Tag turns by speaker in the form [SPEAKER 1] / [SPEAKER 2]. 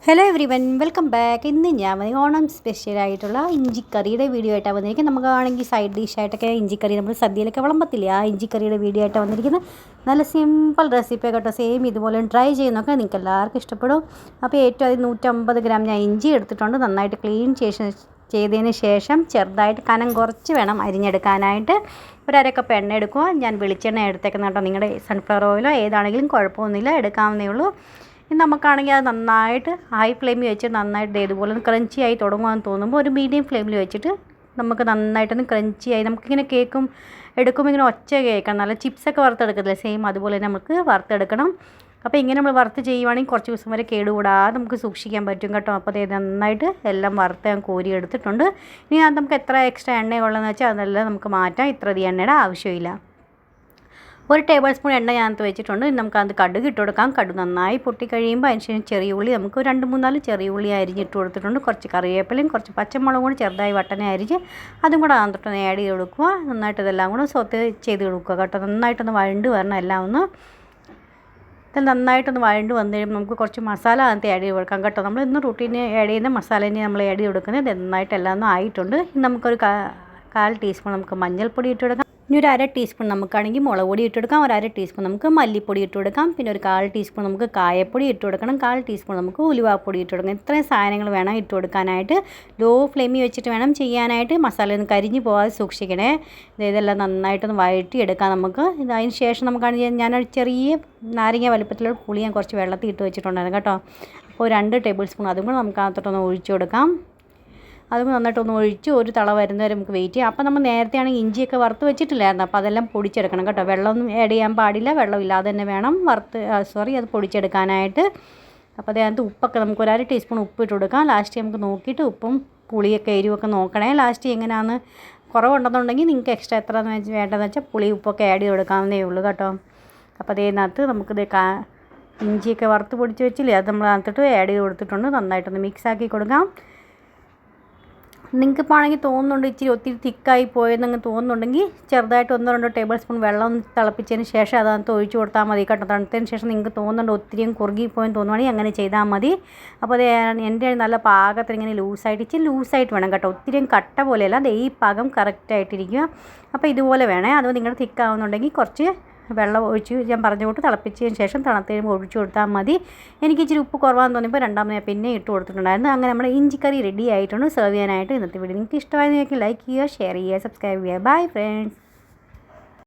[SPEAKER 1] Hello every one welcome back. ഇന്ന് ഞാൻ Onam സ്പെഷ്യലായിട്ടുള്ള ഇഞ്ചിക്കറിയുടെ video ആയിട്ടാണ് വന്നിരിക്കുന്നത്. നമുക്ക് ആണെങ്കിൽ സൈഡ് ഡിഷായിട്ടൊക്കെ ഇഞ്ചിക്കറി നമ്മൾ സദ്യയിലൊക്കെ വിളമ്പത്തില്ലേ, ആ ഇഞ്ചിക്കറിയുടെ വീഡിയോ ആയിട്ടാണ് വന്നിരിക്കുന്നത്. നല്ല സിമ്പിൾ റെസിപ്പി കേട്ടോ. സെയിം ഇതുപോലെ ട്രൈ ചെയ്യുന്നൊക്കെ നിങ്ങൾക്ക് എല്ലാവർക്കും ഇഷ്ടപ്പെടും. അപ്പോൾ ഏറ്റവും അതിൽ 150 ഗ്രാം ഞാൻ ഇഞ്ചി എടുത്തിട്ടുണ്ട്. നന്നായിട്ട് ക്ലീൻ ചെയ്തതിന് ശേഷം ചെറുതായിട്ട് കനം കുറച്ച് വേണം അരിഞ്ഞെടുക്കാനായിട്ട്. ഒരു അര കപ്പ് എണ്ണ എടുക്കുക. ഞാൻ വെളിച്ചെണ്ണ എടുത്തേക്കുന്ന കേട്ടോ. നിങ്ങളുടെ സൺഫ്ലവർ ഓയിലോ ഏതാണെങ്കിലും കുഴപ്പമൊന്നുമില്ല, എടുക്കാവുന്നേ ഉള്ളൂ. ഇനി നമുക്കാണെങ്കിൽ അത് നന്നായിട്ട് ഹൈ ഫ്ലെയിമിൽ വെച്ചിട്ട് നന്നായിട്ട് ഇതുപോലെ ഒന്ന് ക്രഞ്ചി ആയി തുടങ്ങുകയെന്ന് തോന്നുമ്പോൾ ഒരു മീഡിയം ഫ്ലെയിമിൽ വെച്ചിട്ട് നമുക്ക് നന്നായിട്ടൊന്ന് ക്രഞ്ചി ആയി നമുക്കിങ്ങനെ കേക്കും എടുക്കുമ്പോൾ ഇങ്ങനെ ഒച്ച കേൾക്കണം. നല്ല ചിപ്സൊക്കെ വറുത്തെടുക്കത്തില്ലേ, സെയിം അതുപോലെ തന്നെ നമുക്ക് വറുത്തെടുക്കണം. അപ്പോൾ ഇങ്ങനെ നമ്മൾ വറുത്ത് ചെയ്യുവാണെങ്കിൽ കുറച്ച് ദിവസം വരെ കേടുകൂടാതെ നമുക്ക് സൂക്ഷിക്കാൻ പറ്റും കേട്ടോ. അപ്പോൾ അത് നന്നായിട്ട് എല്ലാം വറുത്ത് ഞാൻ കോരി എടുത്തിട്ടുണ്ട്. ഇനി അത് നമുക്ക് എത്ര എക്സ്ട്രാ എണ്ണയുള്ളതെന്ന് വെച്ചാൽ അതെല്ലാം നമുക്ക് മാറ്റാം. ഇത്രയധികം എണ്ണയുടെ ആവശ്യമില്ല. ഒരു ടേബിൾ സ്പൂൺ എണ്ണ ഞാനത് വെച്ചിട്ടുണ്ട്. നമുക്കത് കടുക് ഇട്ട് കൊടുക്കാം. കടുക് നന്നായി പൊട്ടി കഴിയുമ്പോൾ അതിന് ശേഷം ചെറിയ ഉള്ളി, നമുക്ക് 2-3-4 ചെറിയ ഉള്ളി അരിഞ്ഞിട്ട് കൊടുത്തിട്ടുണ്ട്. കുറച്ച് കറിവേപ്പിലയും കുറച്ച് പച്ചമുളകും കൂടി ചെറുതായി വട്ടനെ അരിഞ്ഞ് അതും കൂടെ അതിനകത്തൊന്ന് ആഡ് ചെയ്ത് കൊടുക്കുക. നന്നായിട്ട് ഇതെല്ലാം കൂടെ സോത്ത് ചെയ്ത് കൊടുക്കുക കേട്ടോ. നന്നായിട്ടൊന്ന് വഴണ്ട് വരണം എല്ലാം ഒന്ന്. ഇത് നന്നായിട്ടൊന്ന് വഴണ്ട് വന്നു കഴിയുമ്പോൾ നമുക്ക് കുറച്ച് മസാല അതിനകത്ത് ആഡ് ചെയ്ത് കൊടുക്കാം കേട്ടോ. നമ്മൾ ഇന്ന് റൂട്ടീന് ആഡ് ചെയ്യുന്ന മസാലേനെ നമ്മൾ ആഡ് ചെയ്ത് കൊടുക്കുന്നത്. നന്നായിട്ട് എല്ലാം ഒന്നും ആയിട്ടുണ്ട്. നമുക്കൊരു 1/4 ടീസ്പൂൺ നമുക്ക് മഞ്ഞൾപ്പൊടി ഇട്ട് കൊടുക്കാം. ഇനി ഒരു 1/2 ടീസ്പൂൺ നമുക്കാണെങ്കിൽ മുളക് പൊടി ഇട്ട് കൊടുക്കാം. ഒരു 1/2 ടീസ്പൂൺ നമുക്ക് മല്ലിപ്പൊടി ഇട്ട് കൊടുക്കാം. പിന്നെ ഒരു 1/4 ടീസ്പൂൺ നമുക്ക് കായപ്പൊടി ഇട്ട് കൊടുക്കണം. 1/4 ടീസ്പൂൺ നമുക്ക് ഉലുവാപ്പൊടി ഇട്ട് കൊടുക്കണം. ഇത്രയും സാധനങ്ങൾ വേണം ഇട്ട് കൊടുക്കാനായിട്ട്. ലോ ഫ്ലെയിമിൽ വെച്ചിട്ട് വേണം ചെയ്യാനായിട്ട്. മസാല ഒന്ന് കരിഞ്ഞ് പോകാതെ സൂക്ഷിക്കണേ. ഇതെല്ലാം നന്നായിട്ടൊന്ന് വഴറ്റിയെടുക്കാം നമുക്ക്. അതിന് ശേഷം നമുക്കാണെങ്കിൽ ഞാനൊരു ചെറിയ നാരങ്ങ വലുപ്പത്തിലുള്ള പുളി ഞാൻ കുറച്ച് വെള്ളത്തിൽ ഇട്ട് വെച്ചിട്ടുണ്ടായിരുന്നു കേട്ടോ. അപ്പോൾ 2 ടേബിൾ സ്പൂൺ അതും കൂടെ നമുക്ക് അകത്തോട്ടൊന്ന് ഒഴിച്ചു കൊടുക്കാം. അതും നന്നായിട്ടൊന്ന് ഒഴിച്ച് ഒരു തള വരുന്നവരെ നമുക്ക് വെയിറ്റ് ചെയ്യാം. അപ്പോൾ നമ്മൾ നേരത്തെയാണെങ്കിൽ ഇഞ്ചിയൊക്കെ വറുത്ത് വെച്ചിട്ടില്ലായിരുന്നു. അപ്പോൾ അതെല്ലാം പൊടിച്ചെടുക്കണം കേട്ടോ. വെള്ളമൊന്നും ആഡ് ചെയ്യാൻ പാടില്ല. വെള്ളം ഇല്ലാതെ തന്നെ വേണം അത് പൊടിച്ചെടുക്കാനായിട്ട്. അപ്പോൾ അതിനകത്ത് ഉപ്പൊക്കെ നമുക്ക് 1/2 ടീസ്പൂൺ ഉപ്പ് ഇട്ട് കൊടുക്കാം. ലാസ്റ്റ് നമുക്ക് നോക്കിയിട്ട് ഉപ്പും പുളിയൊക്കെ എരിവൊക്കെ നോക്കണേ. ലാസ്റ്റ് എങ്ങനെയാണെന്ന് കുറവുണ്ടെന്നുണ്ടെങ്കിൽ നിങ്ങൾക്ക് എക്സ്ട്രാ എത്ര വേണ്ടതെന്ന് വെച്ചാൽ പുളി ഉപ്പൊക്കെ ആഡ് ചെയ്ത് കൊടുക്കാവുന്നേ ഉള്ളൂ കേട്ടോ. അപ്പോൾ അതിനകത്ത് നമുക്കിത് ഇഞ്ചിയൊക്കെ വറുത്ത് പൊടിച്ച് വെച്ചില്ലേ, അത് നമ്മൾ അതിനകത്തോട്ട് ആഡ് ചെയ്ത് കൊടുത്തിട്ടുണ്ട്. നന്നായിട്ടൊന്ന് മിക്സ് ആക്കി കൊടുക്കാം. നിങ്ങൾക്കിപ്പോൾ ആണെങ്കിൽ തോന്നുന്നുണ്ട് ഇച്ചിരി ഒത്തിരി തിക്കായി പോയെന്നങ്ങ് തോന്നുന്നുണ്ടെങ്കിൽ ചെറുതായിട്ട് 1-2 ടേബിൾ സ്പൂൺ വെള്ളം തിളപ്പിച്ചതിന് ശേഷം അതിനകത്ത് ഒഴിച്ച് കൊടുത്താൽ മതി കേട്ടോ. തണുത്തതിന് ശേഷം നിങ്ങൾക്ക് തോന്നുന്നുണ്ട് ഒത്തിരിയും കുറുകിപ്പോയെന്ന് തോന്നുവാണെങ്കിൽ അങ്ങനെ ചെയ്താൽ മതി. അപ്പോൾ അത് എൻ്റെ നല്ല പാകത്തിന് ഇങ്ങനെ ഇച്ചിരി ലൂസായിട്ട് വേണം കേട്ടോ. ഒത്തിരിയും കട്ട പോലെയല്ല, അത് ഈ പാകം കറക്റ്റായിട്ടിരിക്കുക. അപ്പോൾ ഇതുപോലെ വേണേ. അത് നിങ്ങൾ തിക്കാവുന്നുണ്ടെങ്കിൽ കുറച്ച് വെള്ളം ഒഴിച്ച് ഞാൻ പറഞ്ഞു കൊണ്ട് തിളപ്പിച്ചതിന് ശേഷം തണുത്ത് കഴിയുമ്പോൾ ഒഴിച്ച് കൊടുത്താൽ മതി. എനിക്ക് ഇച്ചിരി ഉപ്പ് കുറവാന്ന് തോന്നിയപ്പോൾ രണ്ടാമത് ഞാൻ പിന്നെ ഇട്ട് കൊടുത്തിട്ടുണ്ടായിരുന്നു. അങ്ങനെ നമ്മുടെ ഇഞ്ചിക്കറി റെഡി ആയിട്ടുണ്ട് സെർവ് ചെയ്യാനായിട്ട്. ഇന്നത്തെ വീഡിയോ നിങ്ങൾക്ക് ഇഷ്ടമായെങ്കിൽ ലൈക്ക് ചെയ്യുക, ഷെയർ ചെയ്യുക, സബ്സ്ക്രൈബ് ചെയ്യുക. Bye friends.